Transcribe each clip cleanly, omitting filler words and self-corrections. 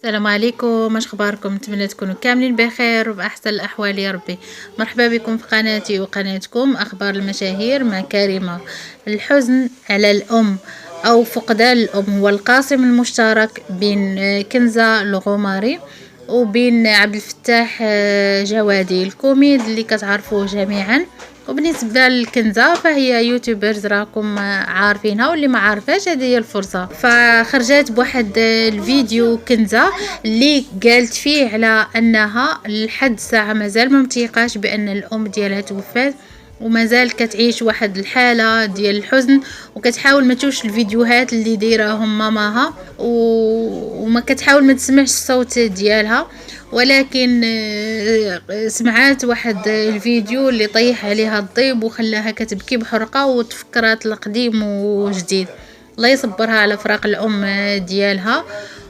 السلام عليكم، اش اخباركم؟ نتمنى تكونوا كاملين بخير وباحسن الاحوال يا ربي. مرحبا بكم في قناتي وقناتكم اخبار المشاهير مع كريمه. الحزن على الام او فقدان الام هو القاسم المشترك بين كنزة الغماري وبين عبد الفتاح جوادي الكوميد اللي كتعرفوه جميعا. وبالنسبه للكنزه فهي يوتيوبرز راكم عارفينها، واللي ما عارفاش هذه هي الفرصه. فخرجت بواحد الفيديو كنزه اللي قالت فيه على انها لحد الساعه مازال ما متيقاش بان الام ديالها توفات، ومازال كتعيش واحد الحاله ديال الحزن، وكتحاول ما تشوفش الفيديوهات اللي دايراهم ماماها وما كتحاول ما تسمعش الصوت ديالها. ولكن سمعات واحد الفيديو اللي طيح عليها الضيب وخلاها كتبكي بحرقه وتفكرات القديم وجديد. الله يصبرها على فراق الام ديالها،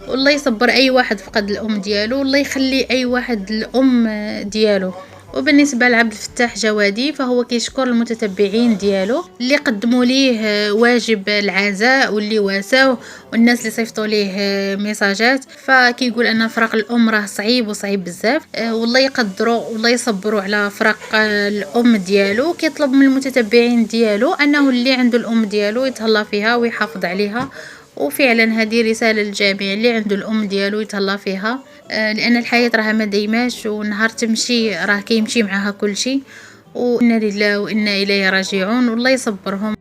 والله يصبر اي واحد فقد الام ديالو، والله يخلي اي واحد الام ديالو. وبالنسبه لعبد الفتاح جوادي فهو كيشكر المتتبعين ديالو اللي قدموا ليه واجب العزاء واللي واساوه، والناس اللي صيفطوا ليه ميساجات. فكيقول ان فراق الام راه صعيب وصعيب بزاف، والله يقدروا والله يصبروا على فراق الام ديالو. كيطلب من المتتبعين ديالو انه اللي عنده الام ديالو يتهلا فيها ويحافظ عليها. وفعلا هذه رسالة للجميع اللي عنده الأم ديالو يتهلا فيها، لأن الحياة راها ما دايماش، ونهار تمشي راه كيمشي معها كل شيء. وإنا لله وإنا إليه راجعون، والله يصبرهم.